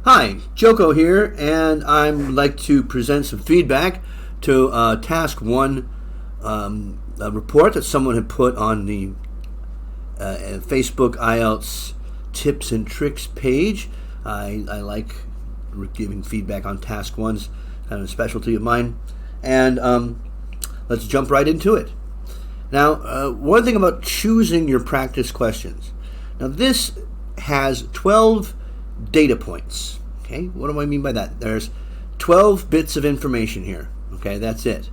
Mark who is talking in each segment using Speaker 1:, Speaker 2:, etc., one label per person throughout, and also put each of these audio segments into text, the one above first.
Speaker 1: Hi, Joko here, and I'd like to present some feedback to Task 1 a report that someone had put on the Facebook IELTS tips and tricks page. I like giving feedback on Task 1's kind of a specialty of mine, and let's jump right into it. Now, one thing about choosing your practice questions. Now, this has 12 data points. Okay, what do I mean by that? There's 12 bits of information here. Okay, that's it.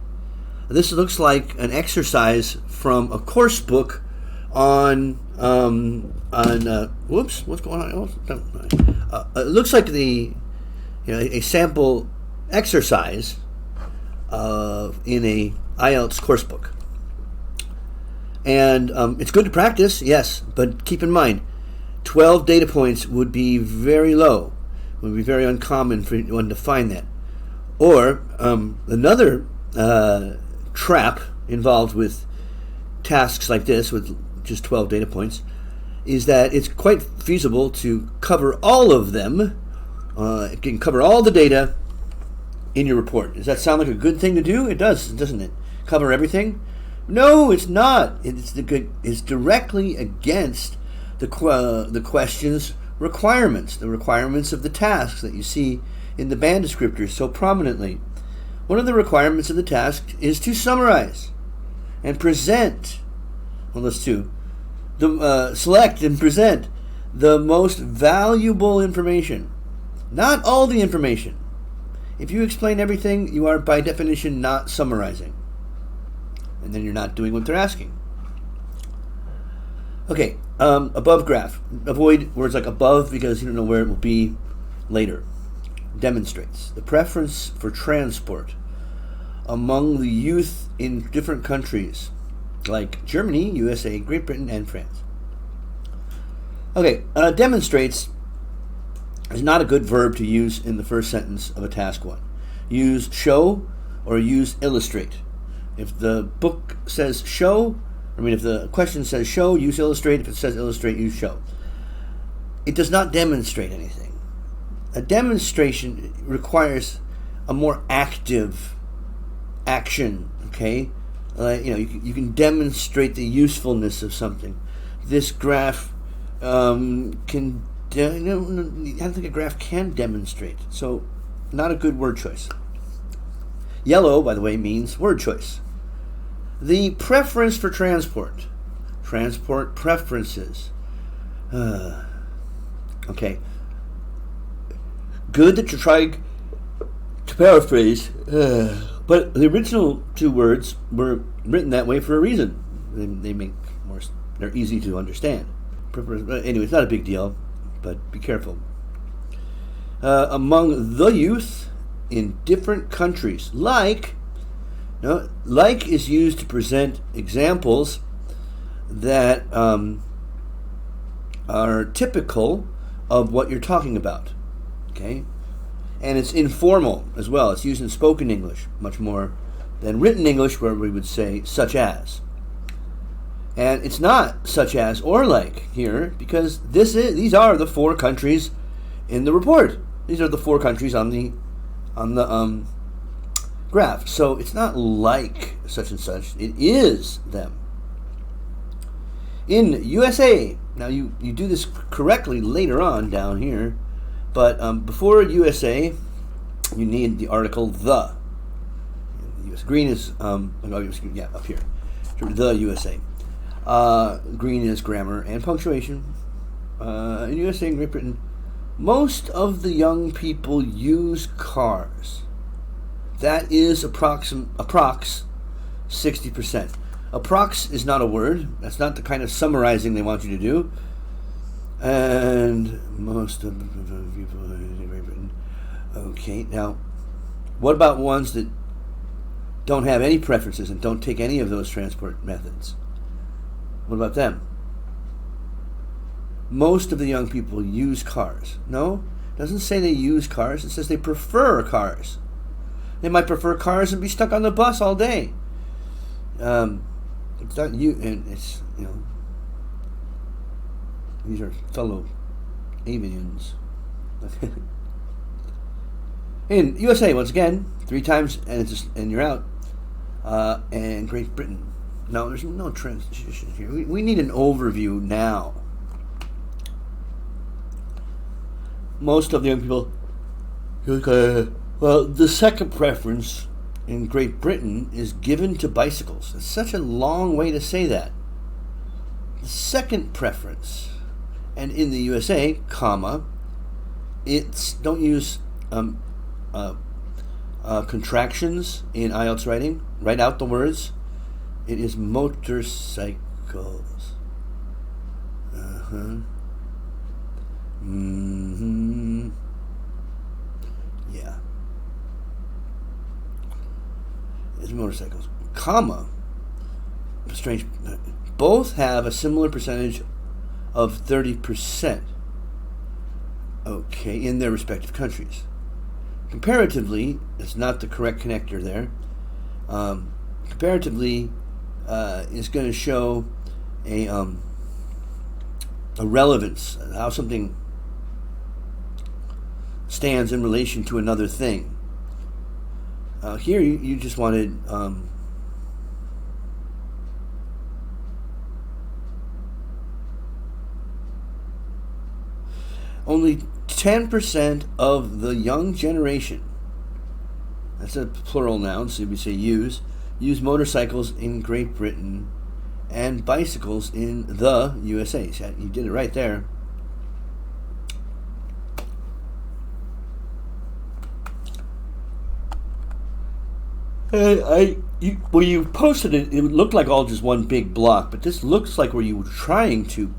Speaker 1: This looks like an exercise from a course book on whoops, what's going on? It looks like a sample exercise in a IELTS course book. And it's good to practice, yes, but keep in mind, 12 data points would be very low, would be very uncommon for one to find that. Or another trap involved with tasks like this, with just 12 data points, is that it's quite feasible to cover all of them. You can cover all the data in your report. Does that sound like a good thing to do? It does, doesn't it? Cover everything? No, it's not. It's directly against the question's requirements, the requirements of the tasks that you see in the band descriptors so prominently. One of the requirements of the task is to summarize and present. Well, let's do select and present the most valuable information, not all the information. If you explain everything, you are by definition not summarizing, and then you're not doing what they're asking. Okay, above graph. Avoid words like above because you don't know where it will be later. Demonstrates the preference for transport among the youth in different countries like Germany, USA, Great Britain, and France. Okay, demonstrates is not a good verb to use in the first sentence of a task 1. Use show or use illustrate. If the book says show, if the question says show, use illustrate. If it says illustrate, use show. It does not demonstrate anything. A demonstration requires a more active action, okay? You can demonstrate the usefulness of something. This graph I don't think a graph can demonstrate, so not a good word choice. Yellow, by the way, means word choice. The preference for transport preferences. Okay. Good that you're trying to paraphrase, but the original two words were written that way for a reason. They're easy to understand. Anyway, it's not a big deal, but be careful. Among the youth in different countries, like is used to present examples that are typical of what you're talking about. Okay, and it's informal as well. It's used in spoken English much more than written English, where we would say such as. And it's not such as or like here because these are the 4 countries in the report. These are the 4 countries on the graph. So it's not like such and such. It is them. In USA, now you do this correctly later on down here, but before USA, you need the article the. Green is up here. The USA. Green is grammar and punctuation. In USA and Great Britain, most of the young people use cars. That is approx 60%. Approx is not a word. That's not the kind of summarizing they want you to do. And most of the people in Great Britain. Okay, now, what about ones that don't have any preferences and don't take any of those transport methods? What about them? Most of the young people use cars. No, it doesn't say they use cars. It says they prefer cars. They might prefer cars and be stuck on the bus all day. It's not you, and it's these are fellow avians. In USA, once again, 3 times and you're out. And Great Britain. No, there's no transition here. We need an overview now. Most of the young people, well, the second preference in Great Britain is given to bicycles. It's such a long way to say that. The second preference, and in the USA, comma, don't use contractions in IELTS writing. Write out the words. It is motorcycles. Yeah. It's motorcycles. Comma. Strange. Both have a similar percentage of 30%. Okay, in their respective countries. Comparatively, it's not the correct connector there. Comparatively, is going to show a relevance, how something stands in relation to another thing. Here, you just wanted only 10% of the young generation, that's a plural noun, so we say use motorcycles in Great Britain and bicycles in the USA. So you did it right there. Where you posted it, it looked like all just one big block, but this looks like where you were trying to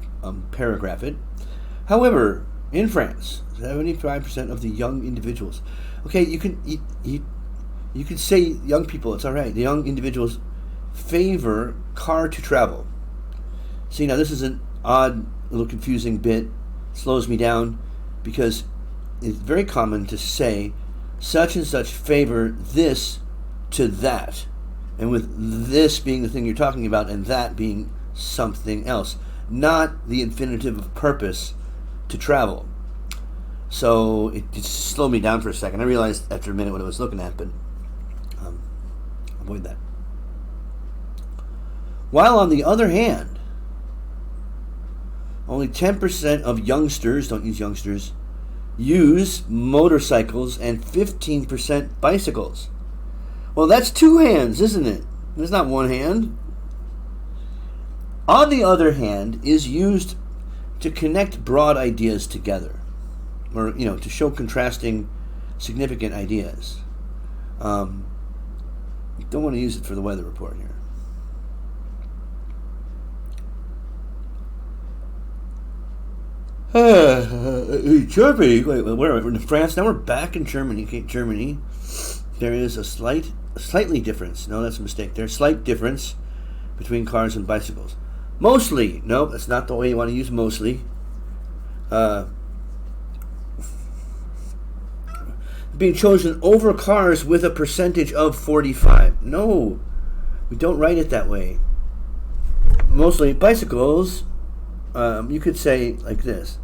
Speaker 1: paragraph it. However, in France, 75% of the young individuals. Okay, you can say young people. It's all right. The young individuals favor car to travel. See, now this is an odd, little confusing bit. Slows me down because it's very common to say such and such favor this to that, and with this being the thing you're talking about and that being something else, not the infinitive of purpose to travel. So it just slowed me down for a second. I realized after a minute what I was looking at, but avoid that. While on the other hand, only 10% of youngsters, don't use youngsters, use motorcycles and 15% bicycles. Well, that's 2 hands, isn't it? There's not 1 hand. On the other hand is used to connect broad ideas together, or to show contrasting significant ideas. Don't want to use it for the weather report here. Germany. Wait, where are we? We're in France. Now we're back in Germany. Okay, Germany. There is a slightly difference. No, that's a mistake. There's a slight difference between cars and bicycles. Mostly. No, that's not the way you want to use mostly. Being chosen over cars with a percentage of 45. No, we don't write it that way. Mostly bicycles, you could say like this.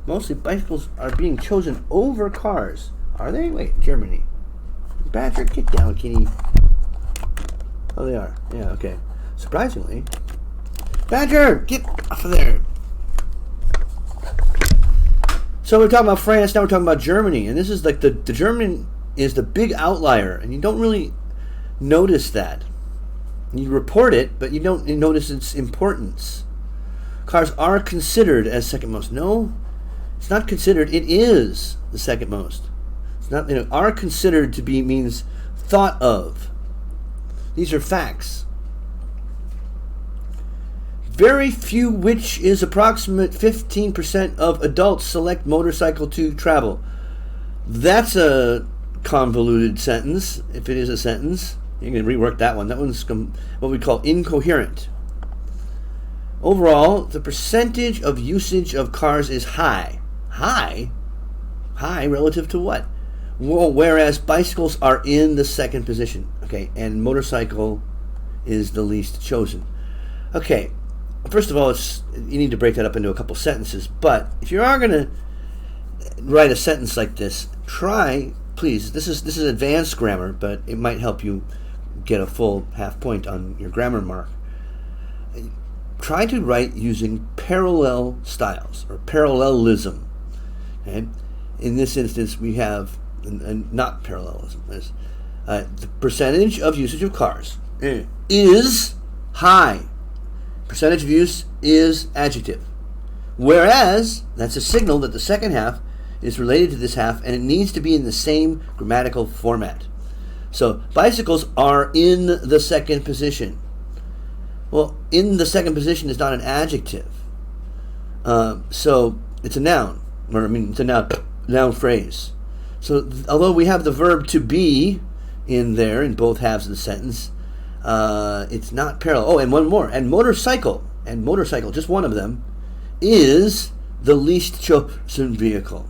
Speaker 1: Mostly bicycles are being chosen over cars. Are they? Wait, Germany. Badger, get down, kitty. Oh, they are. Yeah, okay. Surprisingly. Badger, get off of there. So we're talking about France, now we're talking about Germany. And this is like the German is the big outlier. And you don't really notice that. You report it, but you don't notice its importance. Cars are considered as second most. No, it's not considered. It is the second most. It's not, are considered to be means thought of. These are facts. Very few, which is approximate 15% of adults, select motorcycle to travel. That's a convoluted sentence, if it is a sentence. You can rework that one. That one's what we call incoherent. Overall, the percentage of usage of cars is high. High? High relative to what? Well, whereas bicycles are in the second position. Okay, and motorcycle is the least chosen. Okay, first of all, you need to break that up into a couple sentences. But if you are going to write a sentence like this, try, please, this is advanced grammar, but it might help you get a full half point on your grammar mark. Try to write using parallel styles or parallelism. Okay? In this instance, we have not parallelism. The percentage of usage of cars is high. Percentage of use is adjective. Whereas, that's a signal that the second half is related to this half, and it needs to be in the same grammatical format. So, bicycles are in the second position. Well, in the second position is not an adjective. So, it's a noun. It's a noun phrase. So, although we have the verb to be in there in both halves of the sentence, it's not parallel. Oh, and one more. And motorcycle, just one of them, is the least chosen vehicle.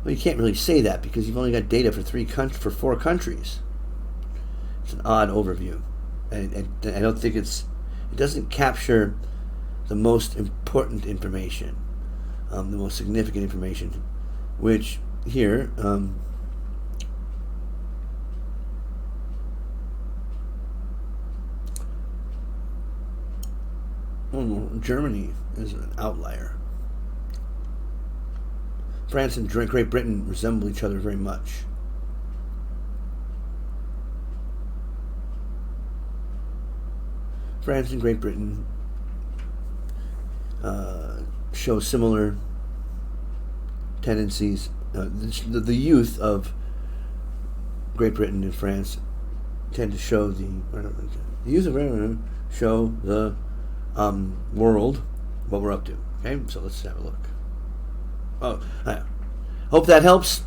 Speaker 1: Well, you can't really say that because you've only got data for 4 countries. It's an odd overview. And I don't think it doesn't capture the most important information, the most significant information, which here, Germany is an outlier. France and Great Britain resemble each other very much. France and Great Britain show similar tendencies. The youth of Great Britain and France tend to show the youth of Great Britain show the world what we're up to. Okay, so let's have a look. Hope that helps.